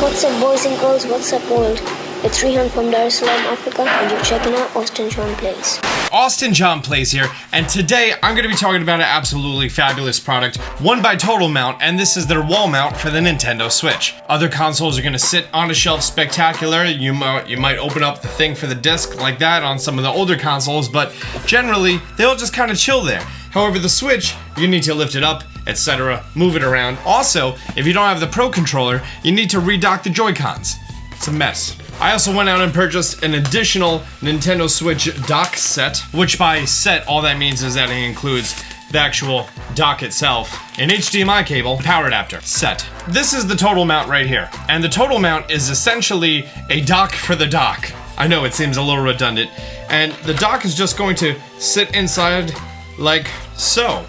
What's up, boys and girls? What's up, world? It's Rehan from Dar es Salaam, Africa, and you're checking out Austin John Plays. Austin John Plays here, and today I'm going to be talking about an absolutely fabulous product, one by TotalMount, and this is their wall mount for the Nintendo Switch. Other consoles are going to sit on a shelf spectacular. You might open up the thing for the disc like that on some of the older consoles, but generally, they'll just kind of chill there. However, the Switch, you need to lift it up, etc., move it around. Also, if you don't have the Pro Controller, you need to redock the Joy-Cons. It's a mess. I also went out and purchased an additional Nintendo Switch dock set, which by set, all that means is that it includes the actual dock itself, an HDMI cable, power adapter set. This is the TotalMount right here, and the TotalMount is essentially a dock for the dock. I know it seems a little redundant, and the dock is just going to sit inside like so.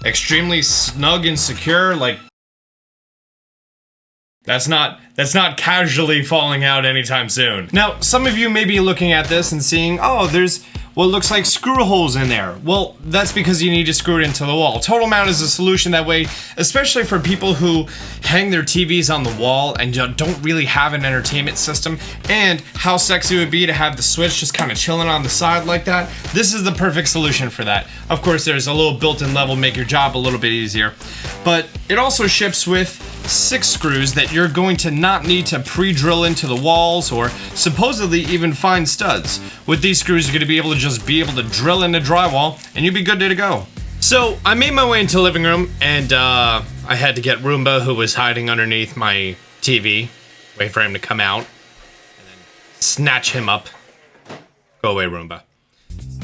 Extremely snug and secure, like That's not casually falling out anytime soon. Now, some of you may be looking at this and seeing, oh, there's what looks like screw holes in there. Well, that's because you need to screw it into the wall. TotalMount is a solution that way, especially for people who hang their TVs on the wall and don't really have an entertainment system, and how sexy it would be to have the Switch just kind of chilling on the side like that. This is the perfect solution for that. Of course, there's a little built-in level, make your job a little bit easier, but it also ships with 6 screws that you're going to not need to pre-drill into the walls or supposedly even find studs. With these screws, you're going to be able to drill into drywall and you'll be good to go. So I made my way into the living room and I had to get Roomba, who was hiding underneath my TV, wait for him to come out, and then snatch him up. Go away, Roomba.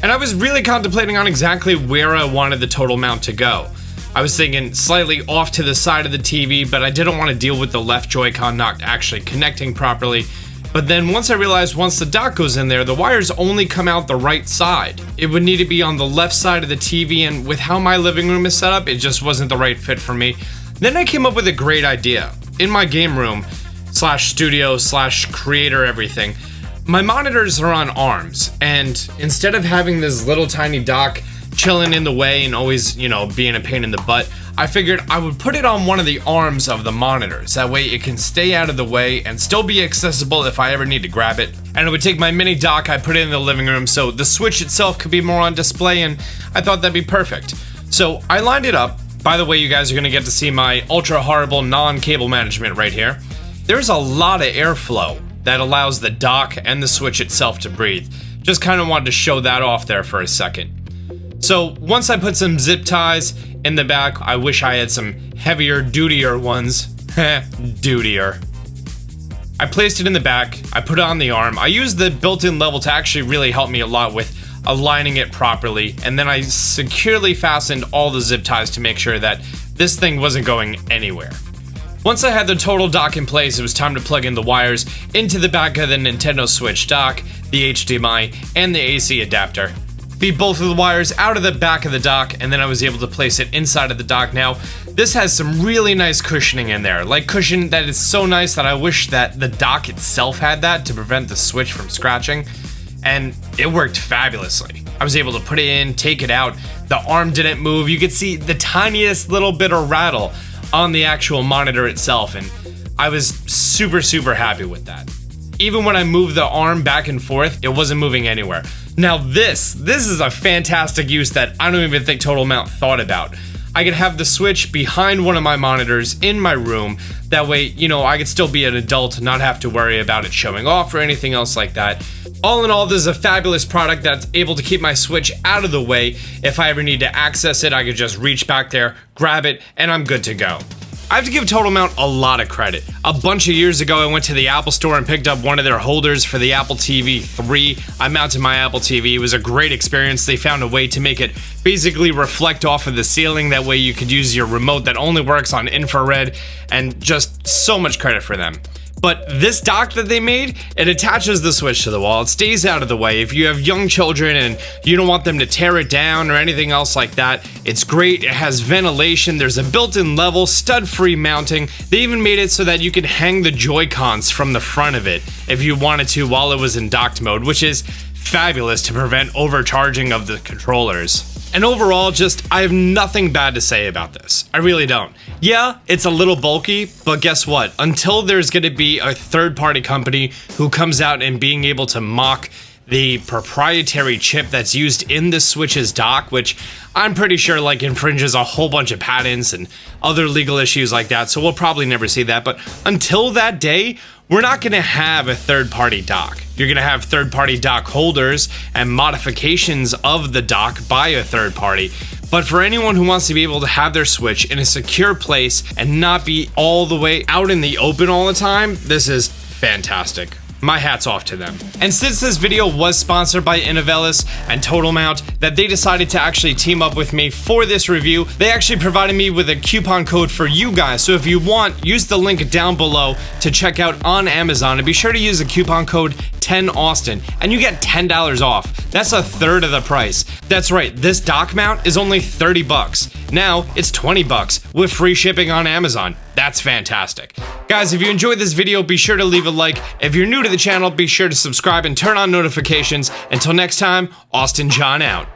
And I was really contemplating on exactly where I wanted the TotalMount to go. I was thinking slightly off to the side of the TV, but I didn't want to deal with the left Joy-Con not actually connecting properly. But then once I realized once the dock goes in there, the wires only come out the right side. It would need to be on the left side of the TV, and with how my living room is set up, it just wasn't the right fit for me. Then I came up with a great idea. In my game room, /studio, /creator everything, my monitors are on arms, and instead of having this little tiny dock chilling in the way and always, being a pain in the butt, I figured I would put it on one of the arms of the monitors. That way it can stay out of the way and still be accessible if I ever need to grab it. And it would take my mini dock, I put it in the living room so the Switch itself could be more on display, and I thought that'd be perfect. So I lined it up. By the way, you guys are gonna get to see my ultra horrible non-cable management right here. There's a lot of airflow that allows the dock and the Switch itself to breathe. Just kind of wanted to show that off there for a second. So once I put some zip ties in the back, I wish I had some heavier, dutier ones. Dutier. I placed it in the back, I put it on the arm. I used the built-in level to actually really help me a lot with aligning it properly, and then I securely fastened all the zip ties to make sure that this thing wasn't going anywhere. Once I had the total dock in place, it was time to plug in the wires into the back of the Nintendo Switch dock, the HDMI, and the AC adapter. Feed both of the wires out of the back of the dock, and then I was able to place it inside of the dock. Now, this has some really nice cushioning in there, like cushion that is so nice that I wish that the dock itself had that to prevent the Switch from scratching, and it worked fabulously. I was able to put it in, take it out, the arm didn't move, you could see the tiniest little bit of rattle on the actual monitor itself, and I was super happy with that. Even when I moved the arm back and forth, it wasn't moving anywhere. Now this is a fantastic use that I don't even think TotalMount thought about. I could have the Switch behind one of my monitors in my room. That way, I could still be an adult, not have to worry about it showing off or anything else like that. All in all, this is a fabulous product that's able to keep my Switch out of the way. If I ever need to access it, I could just reach back there, grab it, and I'm good to go. I have to give TotalMount a lot of credit. A bunch of years ago, I went to the Apple store and picked up one of their holders for the Apple TV 3. I mounted my Apple TV. It was a great experience. They found a way to make it basically reflect off of the ceiling. That way you could use your remote that only works on infrared, and just so much credit for them. But this dock that they made, it attaches the Switch to the wall. It stays out of the way. If you have young children and you don't want them to tear it down or anything else like that, it's great. It has ventilation. There's a built-in level, stud-free mounting. They even made it so that you could hang the Joy-Cons from the front of it if you wanted to while it was in docked mode, which is fabulous to prevent overcharging of the controllers. And overall, I have nothing bad to say about this. I really don't. Yeah, it's a little bulky, but guess what? Until there's gonna be a third-party company who comes out and being able to mock the proprietary chip that's used in the Switch's dock, which I'm pretty sure like infringes a whole bunch of patents and other legal issues like that, so we'll probably never see that. But until that day, we're not gonna have a third-party dock. You're gonna have third-party dock holders and modifications of the dock by a third party. But for anyone who wants to be able to have their Switch in a secure place and not be all the way out in the open all the time, this is fantastic. My hat's off to them. And since this video was sponsored by Innovelis and TotalMount, that they decided to actually team up with me for this review, they actually provided me with a coupon code for you guys. So if you want, use the link down below to check out on Amazon, and be sure to use the coupon code 10Austin and you get $10 off. That's a third of the price. That's right, this dock mount is only 30 bucks. Now it's 20 bucks with free shipping on Amazon. That's fantastic. Guys, if you enjoyed this video, be sure to leave a like. If you're new to the channel, be sure to subscribe and turn on notifications. Until next time, Austin John out.